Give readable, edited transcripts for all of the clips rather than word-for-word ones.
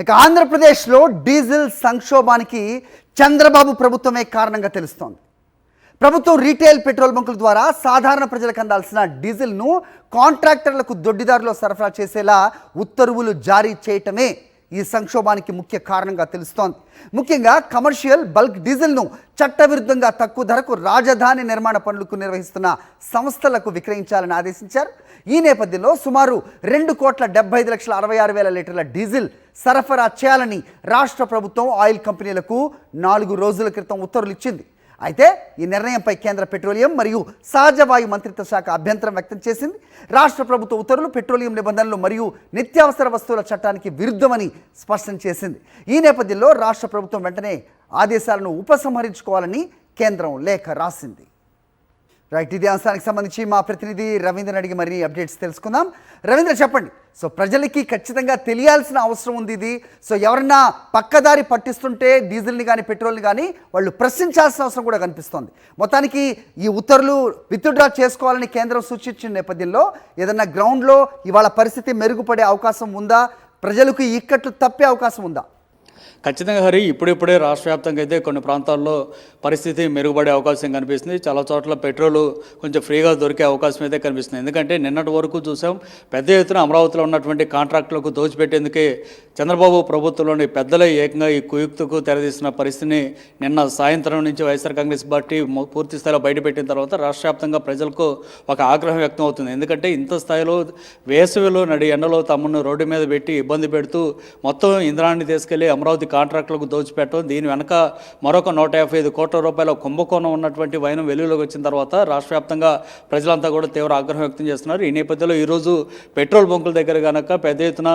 ఇక ఆంధ్రప్రదేశ్లో డీజిల్ సంక్షోభానికి చంద్రబాబు ప్రభుత్వమే కారణంగా తెలుస్తోంది. ప్రభుత్వం రీటైల్ పెట్రోల్ బంకుల ద్వారా సాధారణ ప్రజలకు అందాల్సిన డీజిల్ను కాంట్రాక్టర్లకు దొడ్డిదారిలో సరఫరా చేసేలా ఉత్తర్వులు జారీ చేయటమే ఈ సంక్షోభానికి ముఖ్య కారణంగా తెలుస్తోంది. ముఖ్యంగా కమర్షియల్ బల్క్ డీజిల్ను చట్టవిరుద్ధంగా తక్కువ ధరకు రాజధాని నిర్మాణ పనులకు నిర్వహిస్తున్న సంస్థలకు విక్రయించాలని ఆదేశించారు. ఈ నేపథ్యంలో సుమారు 2,75,66,000 లీటర్ల డీజిల్ సరఫరా చేయాలని రాష్ట్ర ప్రభుత్వం ఆయిల్ కంపెనీలకు 4 రోజుల క్రితం ఉత్తర్వులు ఇచ్చింది. అయితే ఈ నిర్ణయంపై కేంద్ర పెట్రోలియం మరియు సహజవాయు మంత్రిత్వ శాఖ అభ్యంతరం వ్యక్తం చేసింది. రాష్ట్ర ప్రభుత్వ ఉత్తర్వులు పెట్రోలియం నిబంధనలు మరియు నిత్యావసర వస్తువుల చట్టానికి విరుద్ధమని స్పష్టం చేసింది. ఈ నేపథ్యంలో రాష్ట్ర ప్రభుత్వం వెంటనే ఆదేశాలను ఉపసంహరించుకోవాలని కేంద్రం లేఖ రాసింది. రైట్, ఇదే అంశానికి సంబంధించి మా ప్రతినిధి రవీంద్రని అడిగి మరిన్ని అప్డేట్స్ తెలుసుకుందాం. రవీంద్ర, చెప్పండి. సో ప్రజలకి ఖచ్చితంగా తెలియాల్సిన అవసరం ఉంది ఇది. సో ఎవరన్నా పక్కదారి పట్టిస్తుంటే డీజిల్ని కానీ పెట్రోల్ని కానీ వాళ్ళు ప్రశ్నించాల్సిన అవసరం కూడా కనిపిస్తోంది. మొత్తానికి ఈ ఉత్తర్వులు విత్డ్రా చేసుకోవాలని కేంద్రం సూచించిన నేపథ్యంలో ఏదన్నా గ్రౌండ్లో ఇవాళ పరిస్థితి మెరుగుపడే అవకాశం ఉందా? ప్రజలకు ఇక్కట్లు తప్పే అవకాశం ఉందా? ఖచ్చితంగా హరి, ఇప్పుడిప్పుడే రాష్ట్ర వ్యాప్తంగా అయితే కొన్ని ప్రాంతాల్లో పరిస్థితి మెరుగుపడే అవకాశం కనిపిస్తుంది. చాలా చోట్ల పెట్రోలు కొంచెం ఫ్రీగా దొరికే అవకాశం అయితే కనిపిస్తుంది. ఎందుకంటే నిన్నటి వరకు చూసాం, పెద్ద ఎత్తున అమరావతిలో ఉన్నటువంటి కాంట్రాక్టులకు దోచిపెట్టేందుకే చంద్రబాబు ప్రభుత్వంలోని పెద్దలే ఏకంగా ఈ కుయుక్తుకు తెరదీసిన పరిస్థితిని నిన్న సాయంత్రం నుంచి వైఎస్ఆర్ కాంగ్రెస్ పార్టీ పూర్తి స్థాయిలో బయటపెట్టిన తర్వాత రాష్ట్ర వ్యాప్తంగా ప్రజలకు ఒక ఆగ్రహం వ్యక్తం అవుతుంది. ఎందుకంటే ఇంత స్థాయిలో వేసవిలో నడి ఎండలో తమను రోడ్డు మీద పెట్టి ఇబ్బంది పెడుతూ మొత్తం ఇంధనాన్ని తీసుకెళ్లి అమరావతి కాంట్రాక్టులకు దోచిపెట్టడం, దీని వెనక మరొక 155 కోట్ల రూపాయల కుంభకోణం ఉన్నటువంటి వైనం వెలుగులోకి వచ్చిన తర్వాత రాష్ట్ర వ్యాప్తంగా ప్రజలంతా కూడా తీవ్ర ఆగ్రహం వ్యక్తం చేస్తున్నారు. ఈ నేపథ్యంలో ఈరోజు పెట్రోల్ బంకుల దగ్గర కనుక పెద్ద ఎత్తున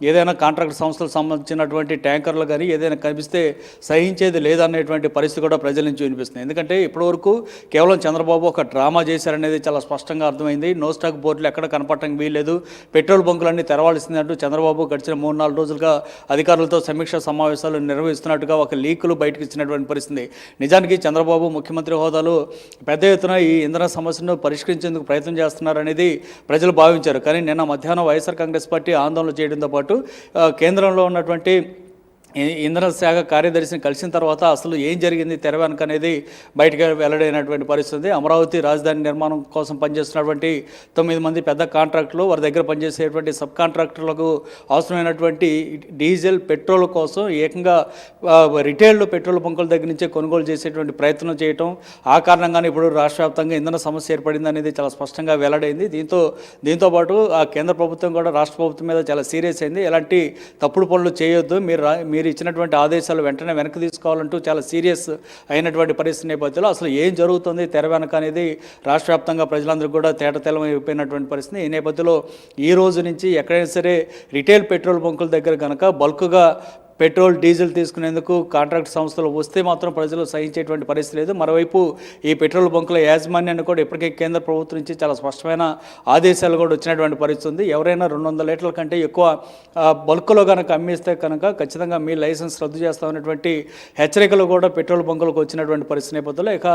ఏదైనా కాంట్రాక్ట్ సంస్థలకు సంబంధించినటువంటి ట్యాంకర్లు కానీ ఏదైనా కనిపిస్తే సహించేది లేదనేటువంటి పరిస్థితి కూడా ప్రజల నుంచి వినిపిస్తుంది. ఎందుకంటే ఇప్పటివరకు కేవలం చంద్రబాబు ఒక డ్రామా చేశారనేది చాలా స్పష్టంగా అర్థమైంది. నో స్టాక్ బోర్డులు ఎక్కడ కనపడటానికి వీల్లేదు, పెట్రోల్ బంకులన్నీ తెరవాల్సిందంటూ చంద్రబాబు గడిచిన 3-4 రోజులుగా అధికారులతో సమీక్ష సమావేశాలు నిర్వహిస్తున్నట్టుగా ఒక లీకులు బయటకు ఇచ్చినటువంటి పరిస్థితి. నిజానికి చంద్రబాబు ముఖ్యమంత్రి హోదాలో పెద్ద ఎత్తున ఈ ఇంధన సమస్యను పరిష్కరించేందుకు ప్రయత్నం చేస్తున్నారనేది ప్రజలు భావించారు. కానీ నిన్న మధ్యాహ్నం వైఎస్ఆర్ కాంగ్రెస్ పార్టీ ఆందోళన చేయడంతో పాటు కేంద్రంలో ఉన్నటువంటి ఇంధన శాఖ కార్యదర్శిని కలిసిన తర్వాత అసలు ఏం జరిగింది తెర వెనుక అనేది బయటకు వెల్లడైనటువంటి పరిస్థితి. అమరావతి రాజధాని నిర్మాణం కోసం పనిచేస్తున్నటువంటి 9 మంది పెద్ద కాంట్రాక్టులు, వారి దగ్గర పనిచేసేటువంటి సబ్ కాంట్రాక్టర్లకు అవసరమైనటువంటి డీజిల్ పెట్రోల్ కోసం ఏకంగా రిటైల్ పెట్రోల్ బంకుల దగ్గర నుంచే కొనుగోలు చేసేటువంటి ప్రయత్నం చేయటం, ఆ కారణంగానే ఇప్పుడు రాష్ట్ర వ్యాప్తంగా ఇంధన సమస్య ఏర్పడింది అనేది చాలా స్పష్టంగా వెల్లడైంది. దీంతోపాటు ఆ కేంద్ర ప్రభుత్వం కూడా రాష్ట్ర ప్రభుత్వం మీద చాలా సీరియస్ అయింది. ఎలాంటి తప్పుడు పనులు చేయొద్దు, మీరు ఇచ్చినటువంటి ఆదేశాలు వెంటనే వెనక్కి తీసుకోవాలంటూ చాలా సీరియస్ అయినటువంటి పరిస్థితి నేపథ్యంలో అసలు ఏం జరుగుతుంది తెర వెనక అనేది రాష్ట్ర వ్యాప్తంగా ప్రజలందరికీ కూడా తేటతెల్లమైపోయినటువంటి పరిస్థితి. ఈ నేపథ్యంలో ఈ రోజు నుంచి ఎక్కడైనా సరే రిటైల్ పెట్రోల్ బంకుల దగ్గర కనుక బల్క్గా పెట్రోల్ డీజిల్ తీసుకునేందుకు కాంట్రాక్ట్ సంస్థలు వస్తే మాత్రం ప్రజలు సహించేటువంటి పరిస్థితి లేదు. మరోవైపు ఈ పెట్రోల్ బంకుల యాజమాన్యాన్ని కూడా ఇప్పటికే కేంద్ర ప్రభుత్వం నుంచి చాలా స్పష్టమైన ఆదేశాలు కూడా వచ్చినటువంటి పరిస్థితి ఉంది. ఎవరైనా 200 లీటర్ల కంటే ఎక్కువ బల్క్లో కనుక అమ్మిస్తే కనుక ఖచ్చితంగా మీ లైసెన్స్ రద్దు చేస్తామనేటువంటి హెచ్చరికలు కూడా పెట్రోల్ బంకులకు వచ్చినటువంటి పరిస్థితి నేపథ్యంలో ఇక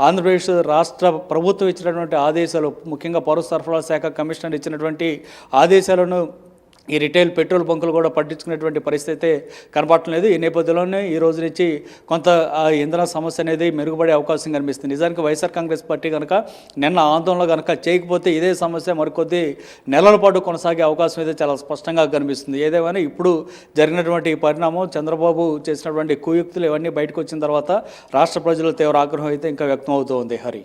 ఆంధ్రప్రదేశ్ రాష్ట్ర ప్రభుత్వం ఇచ్చినటువంటి ఆదేశాలు, ముఖ్యంగా పౌర సరఫరాల శాఖ కమిషనర్ ఇచ్చినటువంటి ఆదేశాలను ఈ రిటైల్ పెట్రోల్ బంకులు కూడా పట్టించుకునేటువంటి పరిస్థితి అయితే కనపడలేదు. ఈ నేపథ్యంలోనే ఈ రోజు నుంచి కొంత ఇంధన సమస్య అనేది మెరుగుపడే అవకాశం కనిపిస్తుంది. నిజానికి వైఎస్ఆర్ కాంగ్రెస్ పార్టీ కనుక నిన్న ఆందోళన కనుక చేయకపోతే ఇదే సమస్య మరికొద్ది నెలల పాటు కొనసాగే అవకాశం అయితే చాలా స్పష్టంగా కనిపిస్తుంది. ఏదేమైనా ఇప్పుడు జరిగినటువంటి ఈ పరిణామం, చంద్రబాబు చేసినటువంటి కుయుక్తులు ఇవన్నీ బయటకు వచ్చిన తర్వాత రాష్ట్ర ప్రజలు తీవ్ర ఆగ్రహం అయితే ఇంకా వ్యక్తం అవుతూ ఉంది. హరి.